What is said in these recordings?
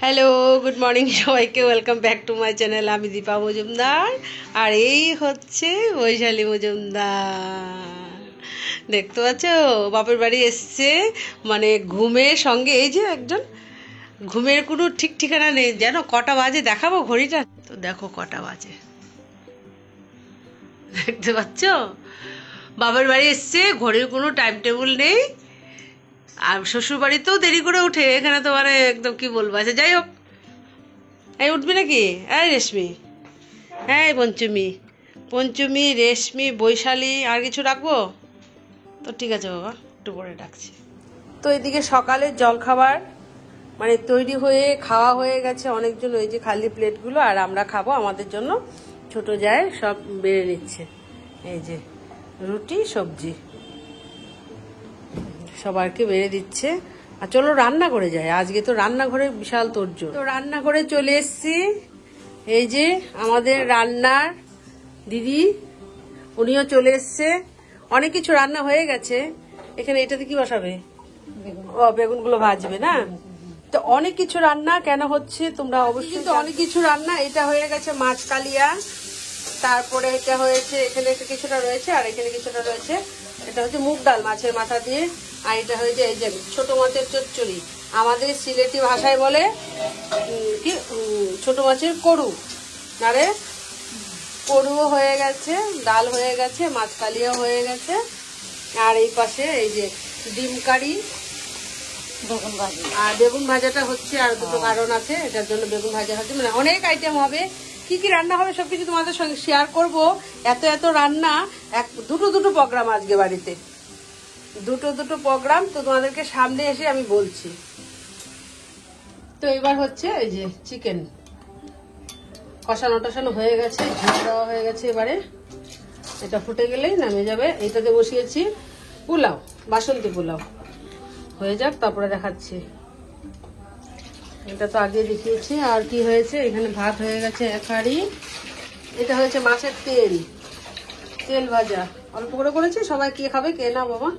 Hello, good morning সবাইকে। Welcome back to my channel. আমি দীপা মজুমদার, আর এই হচ্ছে বৈশালী মজুমদার। দেখতে পাচ্ছ, বাপের বাড়ি এসছে, মানে ঘুমের সঙ্গে এই যে একজন ঘুমের কোনো ঠিক ঠিকানা নেই। যেন কটা বাজে দেখাবো ঘড়িটা, তো দেখো কটা বাজে, দেখতে পাচ্ছ? বাবার বাড়ি এসছে, ঘড়ির কোনো টাইম টেবিল নেই। আর শ্বশুর বাড়িতেও দেরি করে উঠে, এখানে তো মানে একদম কি বলবো। আচ্ছা যাই হোক, এই উঠবি নাকি? এই রেশমি, হ্যাঁ পঞ্চমী রেশমি বৈশালী, আর কিছু রাখবো? তো ঠিক আছে বাবা, একটু পরে ডাকছি। তো এদিকে সকালের জলখাবার মানে তৈরি হয়ে খাওয়া হয়ে গেছে অনেকজন, ওই যে খালি প্লেটগুলো, আর আমরা খাবো আমাদের জন্য। ছোট যায় সব বেড়ে নিচ্ছে, এই যে রুটি সবজি সবাইকে বেড়ে দিচ্ছে। আর চলো রান্না করে যাই, আজকে তো রান্নাঘরে বিশাল তোড়জোড়। তো রান্নাঘরে চলে এসছি, এই যে আমাদের রান্নার দিদি, উনিও চলে এসছে। অনেক কিছু রান্না হয়ে গেছে। এখানে এটাতে কি বসাবে? ও বেগুনগুলো ভাজবে না? তো অনেক কিছু রান্না কেন হচ্ছে তোমরা অবশ্যই তো অনেক কিছু রান্না। এটা হয়ে গেছে মাছ কালিয়া, তারপরে এটা হয়েছে, এখানে কিছুটা রয়েছে আর এখানে কিছুটা রয়েছে। এটা হচ্ছে মুগ ডাল মাছের মাথা দিয়ে, আর এটা হয়েছে এই যে ছোট মাছের চচ্চড়ি, আমাদের সিলেটি ভাষায় বলে কি ছোট মাছের করু। আরে করুও হয়ে গেছে, ডাল হয়ে গেছে, মাছ কালিয়াও হয়ে গেছে। আর এই পাশে এই যে ডিম কারি, বেগুন ভাজা, আর বেগুন ভাজাটা হচ্ছে, আর দুটো কারণ আছে এটার জন্য বেগুন ভাজা হচ্ছে। মানে অনেক আইটেম হবে, কি কি রান্না হবে সবকিছু তোমাদের সঙ্গে শেয়ার করব। এত রান্না, দুটো প্রোগ্রাম আজকে বাড়িতে, দুটো প্রোগ্রাম, তো তোমাদেরকে সামনে এসে আমি বলছি। তো এবার হচ্ছে এই যে চিকেন কষানো টসানো হয়ে গেছে, ঝোল দেওয়া হয়ে গেছে। এবারে এটা ফুটে গেলেই নামে যাবে। এটাতে বসিয়েছি পোলাও, বাসন্তী পোলাও হয়ে যাক তারপরে দেখাচ্ছি। এটা তো আগে দেখিয়েছি। আর কি হয়েছে, এখানে ভাত হয়ে গেছে এক হাঁড়ি। এটা হয়েছে মাছের তেল ভাজা, অল্প করে করেছি। সবাই কে খাবে কে না বাবা।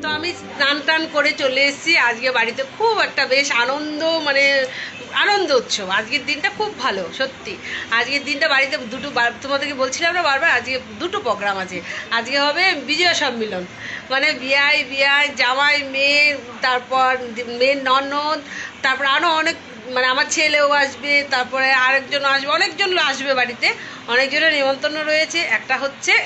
তো আমি স্নান টান করে চলে এসেছি। আজকে বাড়িতে খুব একটা বেশ আনন্দ উৎসব। আজকের দিনটা খুব ভালো, সত্যি। আজকের দিনটা বাড়িতে তোমাদেরকে বলছিলাম না বারবার, আজকে দুটো প্রোগ্রাম আছে। আজকে হবে বিজয়া সম্মিলন, মানে বিয়াই জামাই মেয়ে, তারপর মেয়ের ননদ, তারপর আরও অনেক, মানে আমার ছেলেও আসবে, তারপরে আরেকজন আসবে, অনেকজন আসবে বাড়িতে, অনেকজনের নিমন্ত্রণ রয়েছে।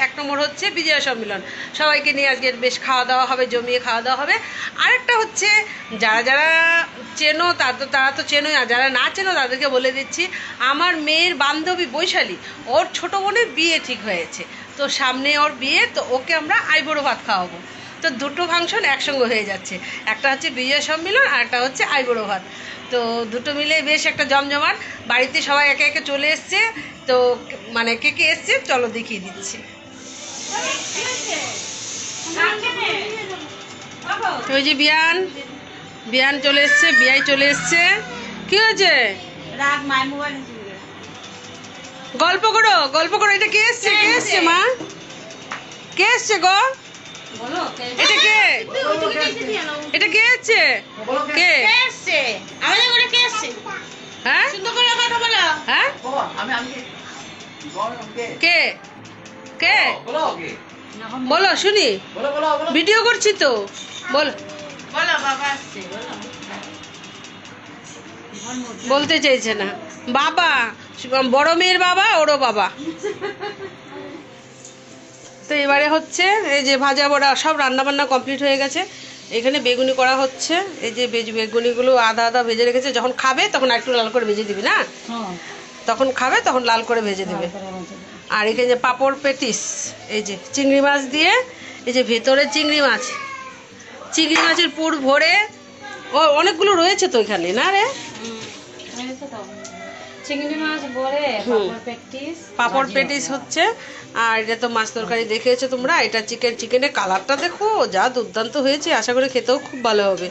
এক নম্বর হচ্ছে বিজয়া সম্মিলন, সবাইকে নিয়ে আজকে বেশ খাওয়া দাওয়া হবে, জমিয়ে খাওয়া দাওয়া হবে। আরেকটা হচ্ছে, যারা চেনো তারা তো চেনোই, আর যারা না চেনো তাদেরকে বলে দিচ্ছি, আমার মেয়ের বান্ধবী বৈশালী, ওর ছোট বোনের বিয়ে ঠিক হয়েছে। তো সামনে ওর বিয়ে, তো ওকে আমরা আইবুড়ো ভাত খাওয়াবো। তো দুটো ফাংশন একসঙ্গে হয়ে যাচ্ছে, একটা হচ্ছে বিজয়া সম্মিলন আর একটা হচ্ছে আইবুড়ো ভাত। তো দুটো মিলে বেশ একটা জমজমাট। বাড়িতে সবাই একে একে চলে এসছে। তো মানে কে এসছে চলো দেখিয়ে দিচ্ছি। ওই যে বিয়ান চলে এসছে, বিয়াই চলে এসছে। কি হয়েছে? গল্প করো। এটা কে এসছে মা? কে এসছে গো? এটা কে এসছে? হ্যাঁ কে বলো শুনি, ভিডিও করছি তো, বলতে চাইছে না। বাবা, বড় মেয়ের বাবা, ওরও বাবা। তো এবারে হচ্ছে এই যে ভাজা বড়া সব রান্নাবান্না কমপ্লিট হয়ে গেছে। এখানে বেগুনি করা হচ্ছে, এই যে বেগুনিগুলো আদা ভেজে রেখেছে। যখন খাবে তখন একটু লাল করে ভেজে দিবি না, তখন খাবে তখন লাল করে ভেজে দেবে। আর এখানে যে পাঁপড় পেটিস, এই যে চিংড়ি মাছ দিয়ে, এই যে ভেতরে চিংড়ি মাছের পুর ভরে, ও অনেকগুলো রয়েছে তো এখানে না রে। চিংড়ি মাছ বলে পাপড় পেটিস হচ্ছে। আর এটা তো মাছ তরকারি দেখেছো তোমরা, এটা চিকেনের কালারটা দেখো যা দুর্দান্ত হয়েছে, আশা করি খেতেও খুব ভালো হবে।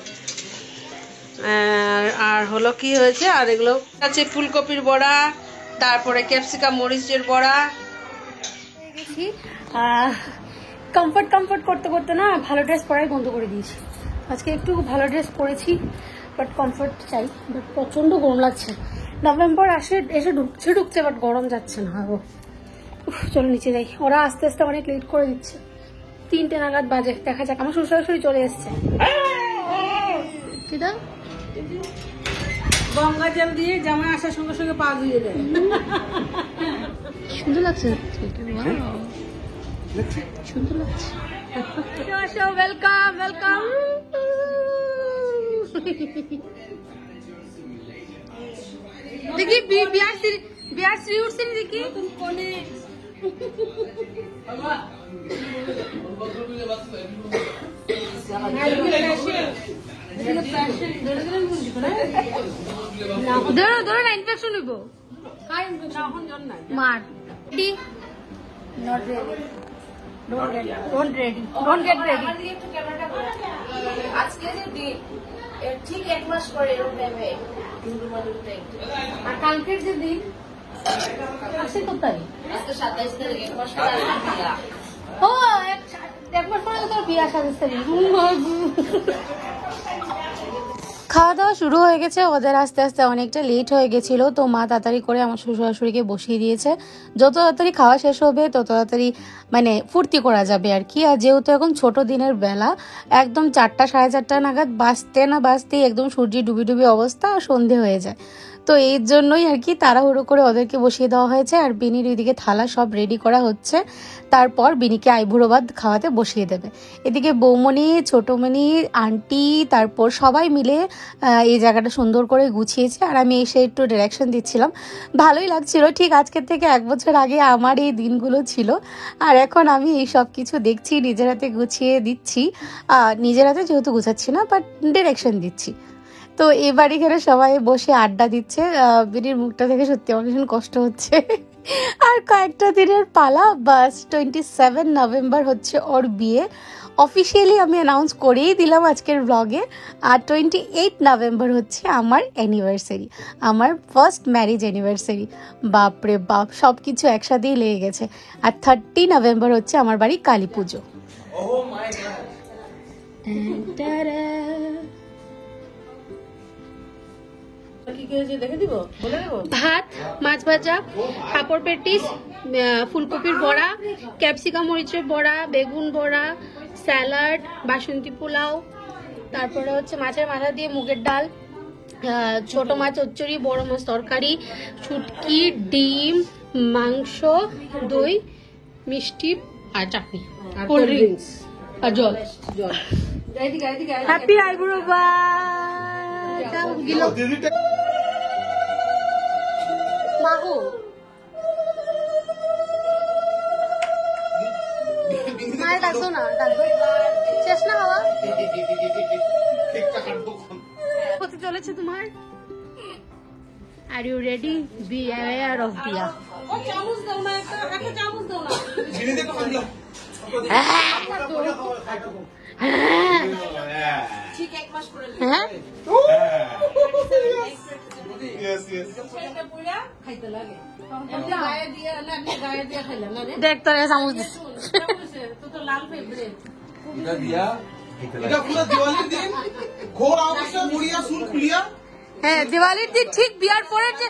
আর হলো কি হয়েছে, আর এগুলো আছে ফুলকপির বড়া, তারপরে ক্যাপসিকাম মরিচের বড়া। কমফর্ট করতে করতে না ভালো ড্রেস পরাই বন্ধ করে দিয়েছি। আজকে একটু ভালো ড্রেস পরেছি, বাট কমফর্ট চাই। বাট প্রচন্ড গরম লাগছে। নভেম্বর এসে ঢুকছে বাট গরম যাচ্ছে না। চলো নিচে যাই, ওরা আস্তে আস্তে অনেক লেট করে দিচ্ছে। 3টে নাগাদ বাজে, দেখা যাক। আমার শ্বশুর চলে এসছে। কি দাও? গঙ্গা জল দিয়ে জামাই আসার সঙ্গে সঙ্গে পা ধুয়ে দেয়। সুন্দর লাগছে, সুন্দর লাগছে। ওয়েলকাম। দেখি বিয়ার শ্রী উঠছে দেখি কোনে। ধরো না, ইনফেকশন হইব। মার Don't get ready. আজকে যে দিন ঠিক 1 মাস পরে এরকম টাইমে আর কালকের যে দিন আসে কোথায়? আজকে 27 তারিখ, 1 মাস পরে আসবে বিয়া। ও 1 মাস পরে তোর বিয়া 27 তারিখ। খাওয়া দাওয়া শুরু হয়ে গেছে, ওদের আস্তে আস্তে অনেকটা লেট হয়ে গেছিল। তো মা তাড়াতাড়ি করে আমার শ্বশুর শাশুড়িকে বসিয়ে দিয়েছে। যত তাড়াতাড়ি খাওয়া শেষ হবে তত তাড়াতাড়ি মানে ফুর্তি করা যাবে আর কি। আর যেহেতু এখন ছোট দিনের বেলা, একদম 4টা 4:30 নাগাদ বাজতেই একদম সূর্য ডুবি অবস্থা, আর সন্ধে হয়ে যায়। তো এই জন্যই আর কি তাড়াহুড়ো করে ওদেরকে বসিয়ে দেওয়া হয়েছে। আর বিনির ওইদিকে থালা সব রেডি করা হচ্ছে, তারপর বিনিকে আইবুড়ো ভাত খাওয়াতে বসিয়ে দেবে। এদিকে বৌমণি, ছোটমণি, আন্টি, তারপর সবাই মিলে এই জায়গাটা সুন্দর করে গুছিয়েছে। আর আমি এসে একটু ডিরেকশন দিচ্ছিলাম, ভালোই লাগছিল। ঠিক আজকের থেকে 1 বছর আগে আমার এই দিনগুলো ছিল, আর এখন আমি এই সব কিছু দেখছি, নিজের হাতে গুছিয়ে দিচ্ছি। নিজের হাতে যেহেতু গুছাচ্ছি না, বাট ডিরেকশন দিচ্ছি। তো এবার এখানে সবাই বসে আড্ডা দিচ্ছে। বিনির মুখটা থেকে সত্যি আমার ভীষণ কষ্ট হচ্ছে। আর কয়েকটা দিনের পালা, বাস 27 নভেম্বর হচ্ছে ওর বিয়ে। অফিসিয়ালি আমি অ্যানাউন্স করেই দিলাম আজকের ব্লগে। আর 28 নভেম্বর হচ্ছে আমার অ্যানিভার্সারি, আমার ফার্স্ট ম্যারেজ অ্যানিভার্সারি। বাপরে বাপ, সব কিছু একসাথেই লেগে গেছে। আর 30 নভেম্বর হচ্ছে আমার বাড়ি কালী পুজো। ভাত, মাছ ভাজা, পাঁপড় পেটিস, ফুলকপির বড়া, ক্যাপসিকাম মরিচের বড়া, বেগুন বড়া, স্যালাড, বাসন্তী পোলাও, তারপরে হচ্ছে মাছের মাথা দিয়ে মুগের ডাল, ছোট মাছ চচ্চড়ি, বড় মাছ তরকারি, শুটকি, ডিম, মাংস, দই, মিষ্টি আর চাটনি, কোল্ড ড্রিঙ্কস আর জল। হ্যাপি আইবুড়ো মাগো। মায়ের ডাকতো না, ডাকতো শেষ না হওয়া হতে চলেছে তোমার। Are you ready? Be aware of বিয়া। ঠিক 1 মাস পরে হ্যাঁ দেখ তোর চামচ দিচ্ছে। হ্যাঁ দিওয়ালির দিন ঠিক বিয়ার পরের যে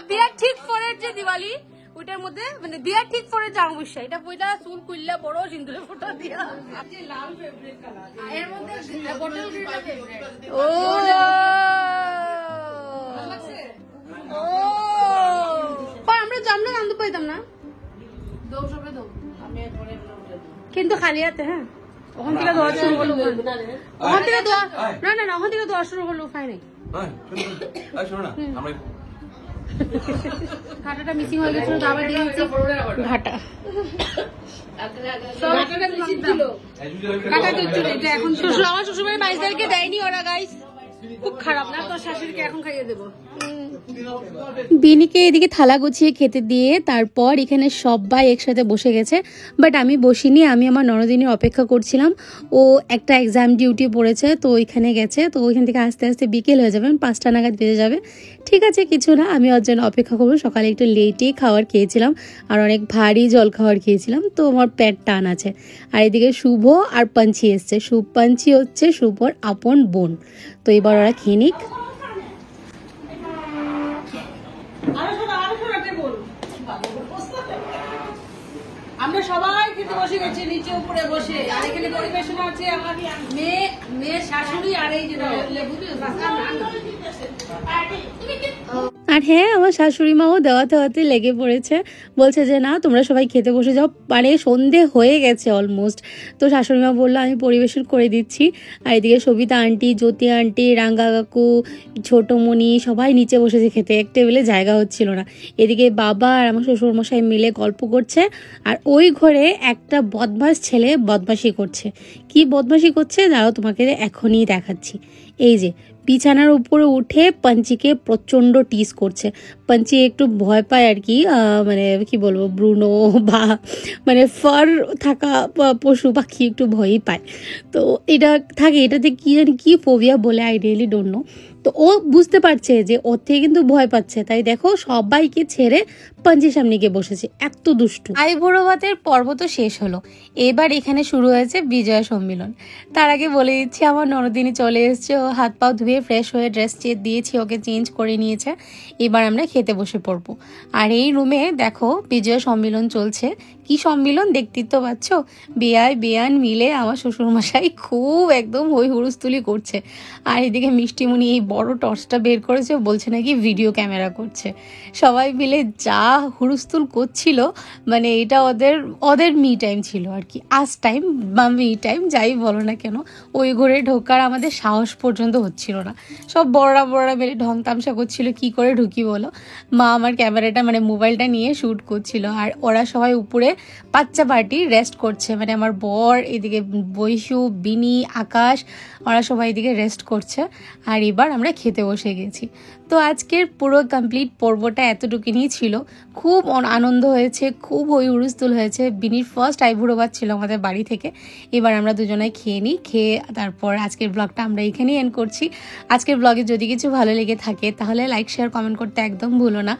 বিয়ার ঠিক পরের যে দিওয়ালি, ওইটার মধ্যে মানে বিয়ার ঠিক পরে যে অমাবস্যা, এটা পয়লা চুল কুইল্লা বড় সিন্দুরে ফোটা দিয়া। এর মধ্যে বটল গ্রিনটা ফেভারিট। ও আমরা নাম তো পাইতাম না, কিন্তু খালি হাতে। হ্যাঁ ওখান থেকে দোয়া শুরু হলো, ওখান থেকে দোয়া না ওখান থেকে দোয়া শুরু হলো, উপায় নেই। ঘাটাটা মিসিং হয়ে গেছিল, তো আবার দিয়ে দিচ্ছি ঘাটা। আমার শ্বশুরবাড়ির 22 তারিখে দেয়নি ওরা, গাইস খুব খারাপ না। তোর শাশুড়িকে এখন খাইয়ে দেবো। বিনিকে এদিকে থালা গুছিয়ে খেতে দিয়ে তারপর এখানে সবাই একসাথে বসে গেছে, বাট আমি বসিনি, আমি আমার ননদিনীর অপেক্ষা করছিলাম। ও একটা এক্সাম ডিউটি পড়েছে, তো ওইখানে গেছে, তো ওইখান থেকে আস্তে আস্তে বিকেল হয়ে যাবে, 5টা নাগাদ বেজে যাবে। ঠিক আছে, কিছু না, আমি ওর জন্য অপেক্ষা করবো। সকালে একটু লেটেই খাবার খেয়েছিলাম আর অনেক ভারী জল খাবার খেয়েছিলাম, তো আমার পেট টান আছে। আর এদিকে শুভ আর পাঞ্চি এসছে। পাঞ্চি হচ্ছে শুভর আপন বোন। তো এবার ওরা খেয়ে নিক। আমরা সবাই খেতে বসে গেছি নিচে উপরে বসে, আর এখানে পরিবেশন আছে আমার মেয়ের শাশুড়ি আর এই যে লেবু। আর হ্যাঁ, আমার শাশুড়ি মাও দেওয়াতে লেগে পড়েছে, বলছে যে না তোমরা সবাই খেতে বসে যাও, মানে সন্ধে হয়ে গেছে অলমোস্ট। তো শাশুড়ি মা বললো আমি পরিবেশন করে দিচ্ছি। আর এদিকে সবিতা আন্টি, জ্যোতি আন্টি, রাঙ্গা কাকু, ছোটমণি সবাই নিচে বসেছে খেতে, এক টেবিলে জায়গা হচ্ছিল না। এদিকে বাবা আর আমার শ্বশুরমশাই মিলে গল্প করছে, আর ওই ঘরে একটা বদমাস ছেলে বদমাশি করছে। কি বদমাশি করছে দাঁড়াও তোমাকে এখনই দেখাচ্ছি। এই যে বিছানার উপরে উঠে পাঞ্চিকে প্রচণ্ড টিস করছে। পাঞ্চি একটু ভয় পায় আর কি, মানে কি বলবো, ব্রুনো বা মানে ফার থাকা পশু পাখি একটু ভয়ই পায়। তো এটা থাকে, এটাতে কি জানি কি ফোবিয়া বলে, আই রিয়েলি ডোন্ট নো। তো ও বুঝতে পারছে যে ওর থেকে কিন্তু ভয় পাচ্ছে, তাই দেখো সবাইকে ছেড়ে পাঞ্চির সামনে গিয়ে বসেছে, এত দুষ্টু। আইবুড়ো ভাতের পর্ব তো শেষ হলো, এবার এখানে শুরু হয়েছে বিজয়া সম্মিলন। তার আগে বলে দিচ্ছি আমার ননদিনী চলে এসছে, ও হাত পাও ধুয়ে ফ্রেশ হয়ে ড্রেস দিয়েছি, ওকে চেঞ্জ করে নিয়েছে। এবার আমরা খেতে বসে পড়বো। আর এই রুমে দেখো বিজয়া সম্মিলন চলছে। কি সম্মিলন দেখতেই তো পাচ্ছ, বেয়ান মিলে আমার শ্বশুরমশাই খুব একদম হই হুড়ুস্তুলি করছে। আর এদিকে মিষ্টিমণি এই বড় টর্চটা বের করেছে, বলছে নাকি ভিডিও ক্যামেরা করছে। সবাই মিলে যা হুড়ুস্তুল করছিল, মানে এটা ওদের মি টাইম ছিল আর কি, আজ টাইম বা মি টাইম যাই বলো না কেন। ওই ঘরে ঢোকার আমাদের সাহস পর্যন্ত হচ্ছিল না। সব বড়রা মিলে ঢং তামসা করছিল, কি করে ঢুকি বলো। মা আমার ক্যামেরাটা মানে মোবাইলটা নিয়ে শ্যুট করছিল, আর ওরা সবাই উপরে বাচ্চা পার্টি রেস্ট করছে, মানে আমার বর, এদিকে বৈশু, বিনি, আকাশ, ওরা সবাই এদিকে রেস্ট করছে। আর এবার আমরা খেতে বসে গেছি। তো আজকের পুরো কমপ্লিট পর্বটা এতটুকুনি ছিল। খুব আনন্দ হয়েছে, খুব হই হুড়স্থুল হয়েছে। বিনির ফার্স্ট আইবুড়ো ভাত ছিল আমাদের বাড়ি থেকে। এবার আমরা দুজনে খেয়ে নিই, খেয়ে তারপর আজকের ব্লগটা আমরা এখানেই এন্ড করছি। আজকের ব্লগে যদি কিছু ভালো লেগে থাকে তাহলে লাইক শেয়ার কমেন্ট করতে একদম ভুলো না।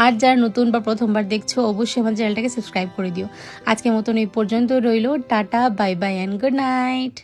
আর যারা নতুন বা প্রথমবার দেখছো অবশ্যই আমার চ্যানেলটাকে সাবস্ক্রাইব করে দিও। আজকের মতন এই পর্যন্ত রইলো, tata, bye bye and good night.